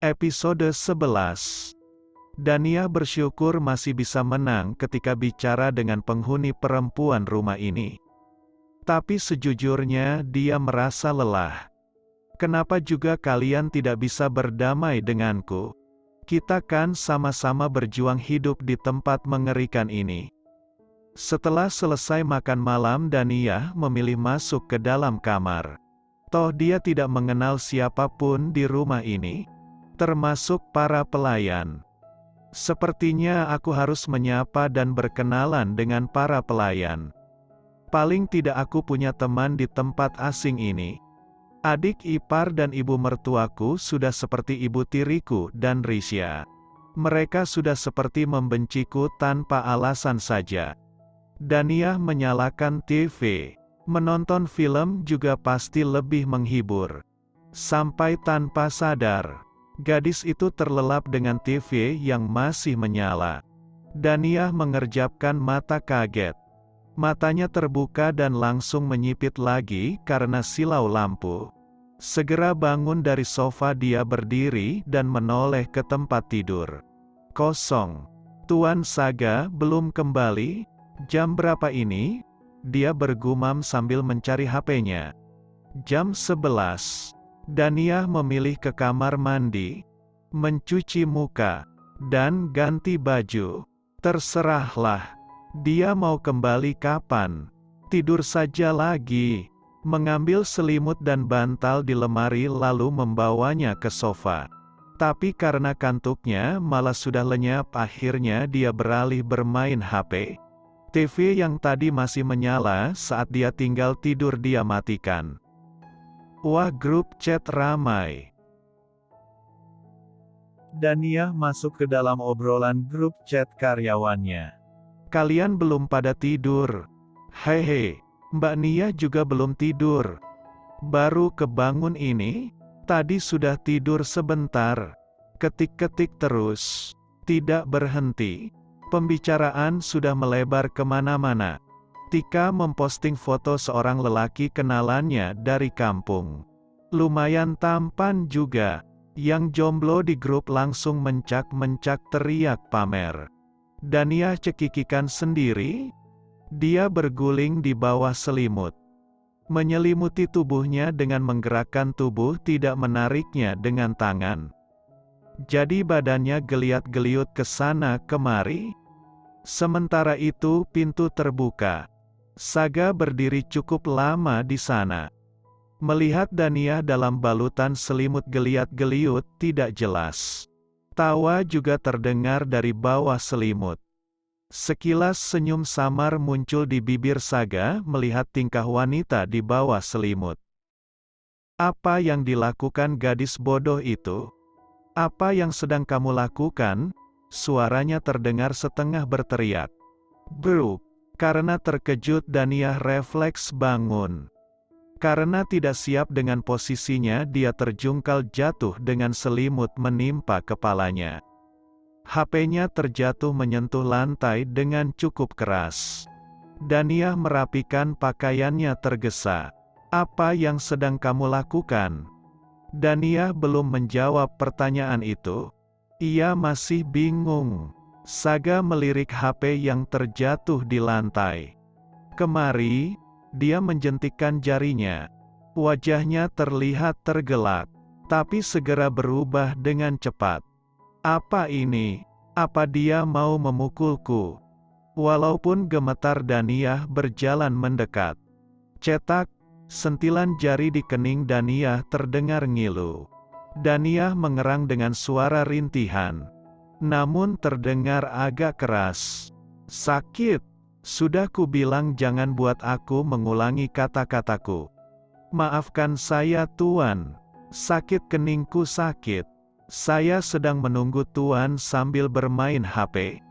Episode 11. Dania bersyukur masih bisa menang ketika bicara dengan penghuni perempuan rumah ini. Tapi sejujurnya dia merasa lelah. Kenapa juga kalian tidak bisa berdamai denganku? Kita kan sama-sama berjuang hidup di tempat mengerikan ini. Setelah selesai makan malam, Dania memilih masuk ke dalam kamar. Toh dia tidak mengenal siapapun di rumah ini, termasuk para pelayan. Sepertinya aku harus menyapa dan berkenalan dengan para pelayan. Paling tidak aku punya teman di tempat asing ini. Adik ipar dan ibu mertuaku sudah seperti ibu tiriku dan Risya. Mereka sudah seperti membenciku tanpa alasan saja. Dania menyalakan TV. Menonton film juga pasti lebih menghibur. Sampai tanpa sadar, gadis itu terlelap dengan TV yang masih menyala. Dania mengerjapkan mata kaget. Matanya terbuka dan langsung menyipit lagi karena silau lampu. Segera bangun dari sofa, dia berdiri dan menoleh ke tempat tidur. Kosong. Tuan Saga belum kembali? Jam berapa ini? Dia bergumam sambil mencari HP-nya. Jam 11. Dania memilih ke kamar mandi, mencuci muka, dan ganti baju. Terserahlah. Dia mau kembali kapan? Tidur saja lagi. Mengambil selimut dan bantal di lemari lalu membawanya ke sofa. Tapi karena kantuknya malah sudah lenyap, akhirnya dia beralih bermain HP. TV yang tadi masih menyala saat dia tinggal tidur dia matikan. Wah, grup chat ramai. Dania masuk ke dalam obrolan grup chat karyawannya. Kalian belum pada tidur? Hehe, Mbak Nia juga belum tidur. Baru kebangun ini? Tadi sudah tidur sebentar. Ketik-ketik terus. Tidak berhenti. Pembicaraan sudah melebar kemana-mana. Tika memposting foto seorang lelaki kenalannya dari kampung. Lumayan tampan juga. Yang jomblo di grup langsung mencak-mencak teriak pamer. Dania cekikikan sendiri. Dia berguling di bawah selimut. Menyelimuti tubuhnya dengan menggerakkan tubuh, tidak menariknya dengan tangan. Jadi badannya geliat-geliut ke sana kemari. Sementara itu pintu terbuka. Saga berdiri cukup lama di sana. Melihat Dania dalam balutan selimut geliat-geliut, tidak jelas. Tawa juga terdengar dari bawah selimut. Sekilas senyum samar muncul di bibir Saga melihat tingkah wanita di bawah selimut. Apa yang dilakukan gadis bodoh itu? Apa yang sedang kamu lakukan? Suaranya terdengar setengah berteriak. Bruk. Karena terkejut Dania refleks bangun. Karena tidak siap dengan posisinya, dia terjungkal jatuh dengan selimut menimpa kepalanya. HP-nya terjatuh menyentuh lantai dengan cukup keras. Dania merapikan pakaiannya tergesa. Apa yang sedang kamu lakukan? Dania belum menjawab pertanyaan itu. Ia masih bingung. Saga melirik HP yang terjatuh di lantai. Kemari, dia menjentikkan jarinya. Wajahnya terlihat tergelak, tapi segera berubah dengan cepat. Apa ini? Apa dia mau memukulku? Walaupun gemetar, Dania berjalan mendekat. Cetak. Sentilan jari di kening Dania terdengar ngilu. Dania mengerang dengan suara rintihan. Namun terdengar agak keras. Sakit. Sudah ku bilang jangan buat aku mengulangi kata-kataku. Maafkan saya Tuan. Sakit, keningku sakit. Saya sedang menunggu Tuan sambil bermain HP.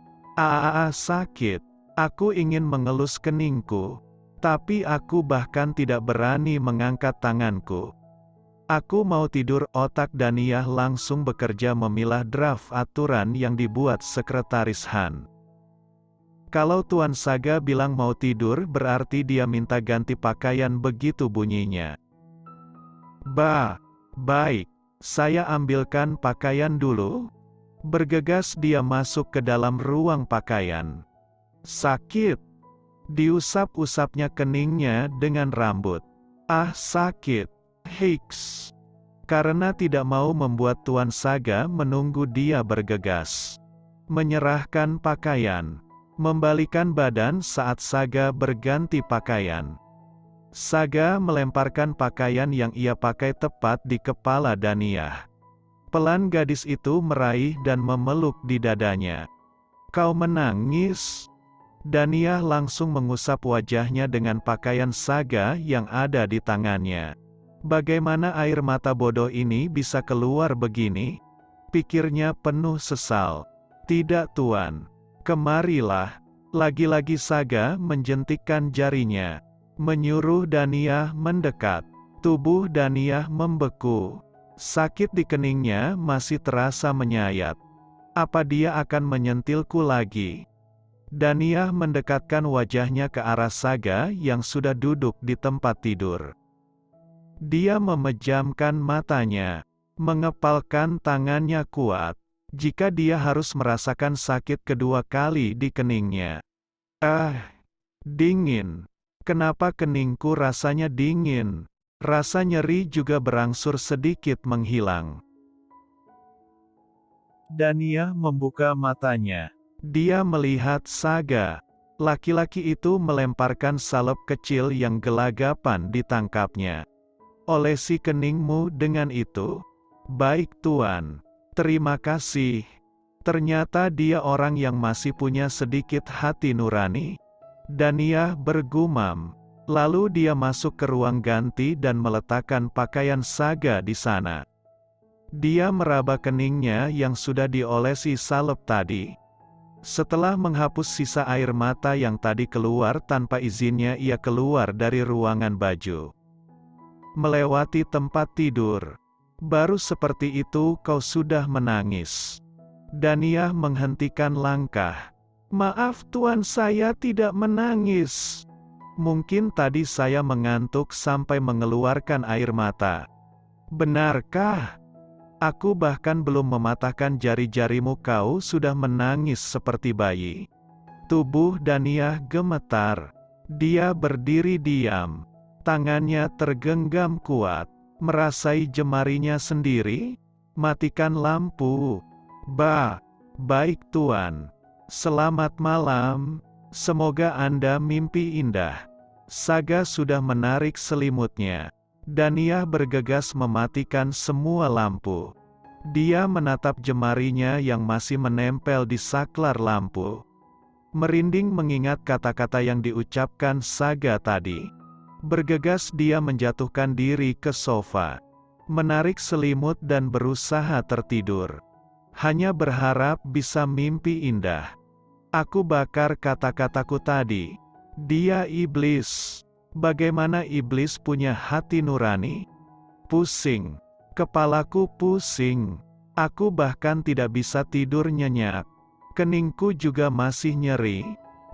Sakit. Aku ingin mengelus keningku. Tapi aku bahkan tidak berani mengangkat tanganku. Aku mau tidur. Otak Dania langsung bekerja memilah draft aturan yang dibuat Sekretaris Han. Kalau Tuan Saga bilang mau tidur, berarti dia minta ganti pakaian, begitu bunyinya. Baik. Saya ambilkan pakaian dulu. Bergegas dia masuk ke dalam ruang pakaian. Sakit. Diusap-usapnya keningnya dengan rambut. Ah, sakit. Hiks. Karena tidak mau membuat Tuan Saga menunggu, dia bergegas menyerahkan pakaian, membalikan badan saat Saga berganti pakaian. Saga melemparkan pakaian yang ia pakai tepat di kepala Daniyah. Pelan gadis itu meraih dan memeluk di dadanya. Kau menangis? Daniyah langsung mengusap wajahnya dengan pakaian Saga yang ada di tangannya. Bagaimana air mata bodoh ini bisa keluar begini? Pikirnya penuh sesal. Tidak Tuan. Kemarilah. Lagi-lagi Saga menjentikkan jarinya, menyuruh Daniyah mendekat. Tubuh Daniyah membeku. Sakit di keningnya masih terasa menyayat. Apa dia akan menyentilku lagi? Daniyah mendekatkan wajahnya ke arah Saga yang sudah duduk di tempat tidur. Dia memejamkan matanya, mengepalkan tangannya kuat. Jika dia harus merasakan sakit kedua kali di keningnya. Dingin. Kenapa keningku rasanya dingin? Rasa nyeri juga berangsur sedikit menghilang. Daniyah membuka matanya. Dia melihat Saga. Laki-laki itu melemparkan salep kecil yang gelagapan ditangkapnya. Olesi keningmu dengan itu? Baik Tuan. Terima kasih. Ternyata dia orang yang masih punya sedikit hati nurani. Daniyah bergumam. Lalu dia masuk ke ruang ganti dan meletakkan pakaian Saga di sana. Dia meraba keningnya yang sudah diolesi salep tadi. Setelah menghapus sisa air mata yang tadi keluar tanpa izinnya, ia keluar dari ruangan baju. Melewati tempat tidur. Baru seperti itu kau sudah menangis. Daniyah menghentikan langkah. Maaf Tuan, saya tidak menangis. Mungkin tadi saya mengantuk sampai mengeluarkan air mata. Benarkah? Aku bahkan belum mematahkan jari-jarimu kau sudah menangis seperti bayi. Tubuh Daniyah gemetar. Dia berdiri diam. Tangannya tergenggam kuat. Merasai jemarinya sendiri. Matikan lampu. Baik Tuan. Selamat malam. Semoga Anda mimpi indah. Saga sudah menarik selimutnya. Daniyah bergegas mematikan semua lampu. Dia menatap jemarinya yang masih menempel di saklar lampu. Merinding mengingat kata-kata yang diucapkan Saga tadi. Bergegas dia menjatuhkan diri ke sofa, menarik selimut dan berusaha tertidur. Hanya berharap bisa mimpi indah. Aku bakar kata-kataku tadi. Dia iblis. Bagaimana iblis punya hati nurani? Pusing. Kepalaku pusing. Aku bahkan tidak bisa tidur nyenyak. Keningku juga masih nyeri.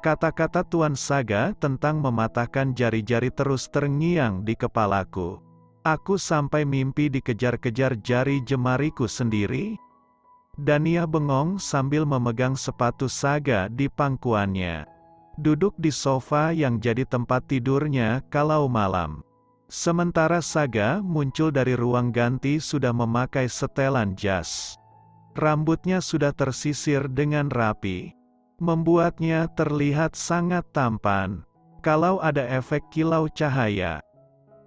Kata-kata Tuan Saga tentang mematahkan jari-jari terus terngiang di kepalaku. Aku sampai mimpi dikejar-kejar jari jemariku sendiri. Daniyah bengong sambil memegang sepatu Saga di pangkuannya. Duduk di sofa yang jadi tempat tidurnya kalau malam. Sementara Saga muncul dari ruang ganti sudah memakai setelan jas. Rambutnya sudah tersisir dengan rapi. Membuatnya terlihat sangat tampan. Kalau ada efek kilau cahaya.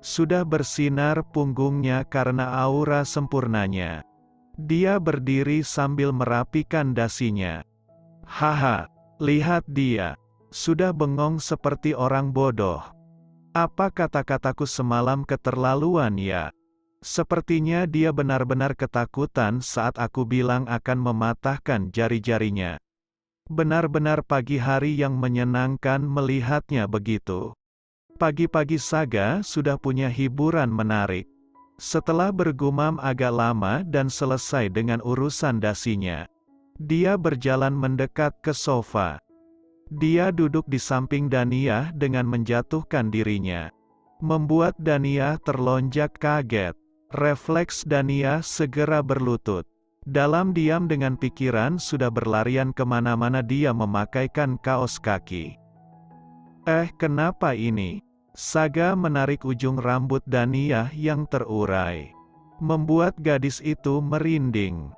Sudah bersinar punggungnya karena aura sempurnanya. Dia berdiri sambil merapikan dasinya. Haha, lihat dia. Sudah bengong seperti orang bodoh. Apa kata-kataku semalam keterlaluan ya? Sepertinya dia benar-benar ketakutan saat aku bilang akan mematahkan jari-jarinya. Benar-benar pagi hari yang menyenangkan melihatnya begitu. Pagi-pagi Saga sudah punya hiburan menarik. Setelah bergumam agak lama dan selesai dengan urusan dasinya, dia berjalan mendekat ke sofa. Dia duduk di samping Daniyah dengan menjatuhkan dirinya. Membuat Daniyah terlonjak kaget. Refleks Dania segera berlutut. Dalam diam dengan pikiran sudah berlarian kemana-mana dia memakaikan kaos kaki. Kenapa ini? Saga menarik ujung rambut Dania yang terurai. Membuat gadis itu merinding.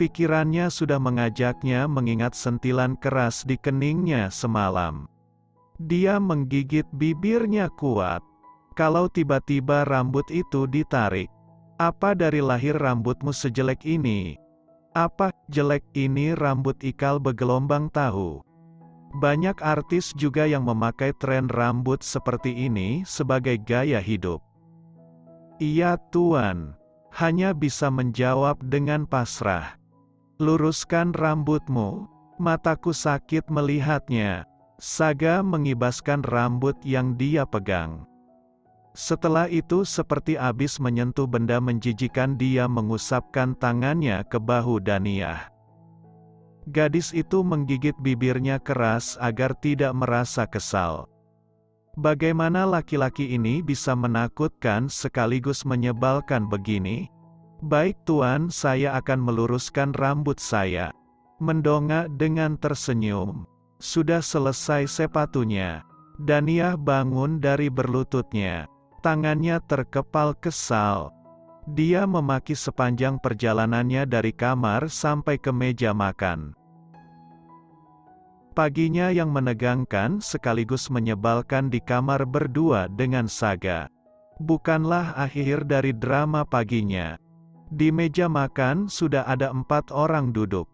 Pikirannya sudah mengajaknya mengingat sentilan keras di keningnya semalam. Dia menggigit bibirnya kuat. Kalau tiba-tiba rambut itu ditarik. Apa dari lahir rambutmu sejelek ini? Apa, jelek ini rambut ikal bergelombang tahu? Banyak artis juga yang memakai tren rambut seperti ini sebagai gaya hidup. Iya tuan, hanya bisa menjawab dengan pasrah. Luruskan rambutmu, mataku sakit melihatnya. Saga mengibaskan rambut yang dia pegang. Setelah itu seperti abis menyentuh benda menjijikan dia mengusapkan tangannya ke bahu Dania. Gadis itu menggigit bibirnya keras agar tidak merasa kesal. Bagaimana laki-laki ini bisa menakutkan sekaligus menyebalkan begini? Baik tuan, saya akan meluruskan rambut saya. Mendongak dengan tersenyum. Sudah selesai sepatunya. Dania bangun dari berlututnya. Tangannya terkepal kesal. Dia memaki sepanjang perjalanannya dari kamar sampai ke meja makan. Paginya yang menegangkan sekaligus menyebalkan di kamar berdua dengan Saga. Bukanlah akhir dari drama paginya. Di meja makan sudah ada 4 orang duduk.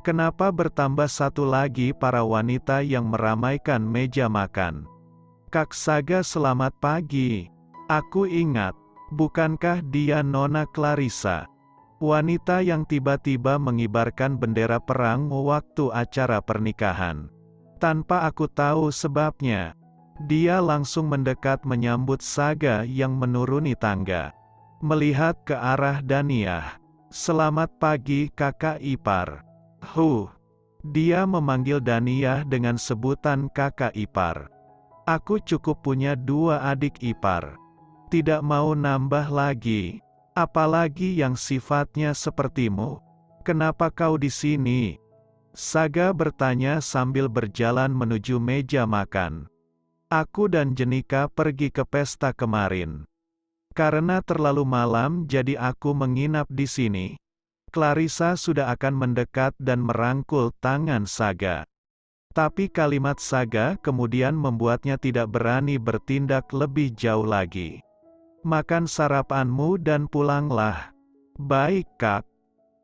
Kenapa bertambah satu lagi para wanita yang meramaikan meja makan? Kak Saga, selamat pagi. Aku ingat, bukankah dia Nona Clarissa? Wanita yang tiba-tiba mengibarkan bendera perang waktu acara pernikahan. Tanpa aku tahu sebabnya, dia langsung mendekat menyambut Saga yang menuruni tangga. Melihat ke arah Dania. Selamat pagi kakak ipar. Dia memanggil Dania dengan sebutan kakak ipar. Aku cukup punya 2 adik ipar. Tidak mau nambah lagi. Apalagi yang sifatnya sepertimu. Kenapa kau di sini? Saga bertanya sambil berjalan menuju meja makan. Aku dan Jenika pergi ke pesta kemarin. Karena terlalu malam jadi aku menginap di sini. Clarissa sudah akan mendekat dan merangkul tangan Saga. Tapi kalimat Saga kemudian membuatnya tidak berani bertindak lebih jauh lagi. Makan sarapanmu dan pulanglah. Baik kak.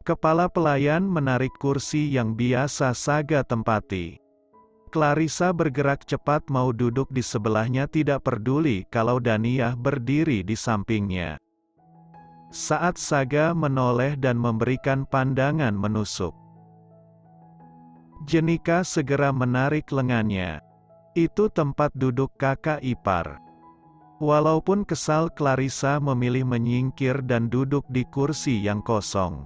Kepala pelayan menarik kursi yang biasa Saga tempati. Clarissa bergerak cepat mau duduk di sebelahnya, tidak peduli kalau Dania berdiri di sampingnya. Saat Saga menoleh dan memberikan pandangan menusuk, Jenika segera menarik lengannya. Itu tempat duduk kakak ipar. Walaupun kesal, Clarissa memilih menyingkir dan duduk di kursi yang kosong.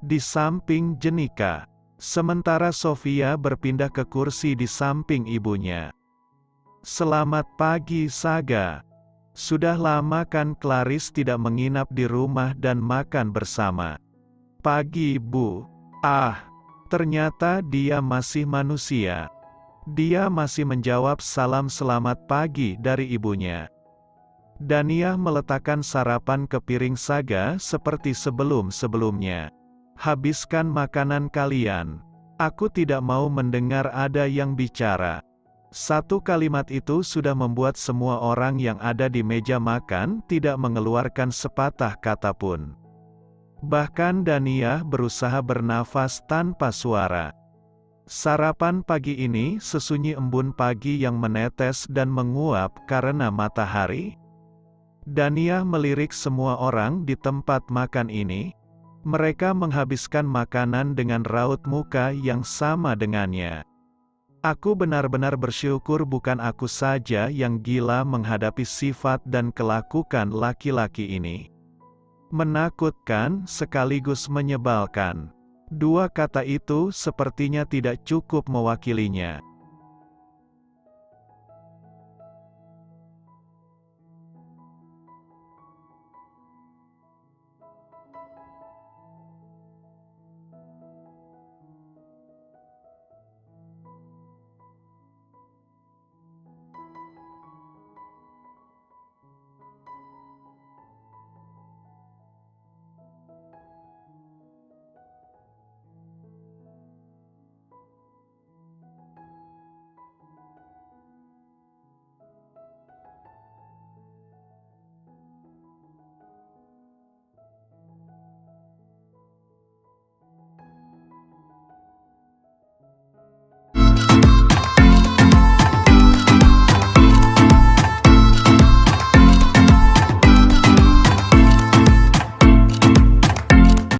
Di samping Jenika. Sementara Sofia berpindah ke kursi di samping ibunya. Selamat pagi Saga. Sudah lama kan Clarice tidak menginap di rumah dan makan bersama. Pagi Bu. Ternyata dia masih manusia. Dia masih menjawab salam selamat pagi dari ibunya. Dania meletakkan sarapan ke piring Saga seperti sebelum-sebelumnya. Habiskan makanan kalian. Aku tidak mau mendengar ada yang bicara. Satu kalimat itu sudah membuat semua orang yang ada di meja makan tidak mengeluarkan sepatah kata pun. Bahkan Dania berusaha bernafas tanpa suara. Sarapan pagi ini sesunyi embun pagi yang menetes dan menguap karena matahari. Dania melirik semua orang di tempat makan ini. Mereka menghabiskan makanan dengan raut muka yang sama dengannya. Aku benar-benar bersyukur bukan aku saja yang gila menghadapi sifat dan kelakuan laki-laki ini. Menakutkan sekaligus menyebalkan. 2 kata itu sepertinya tidak cukup mewakilinya.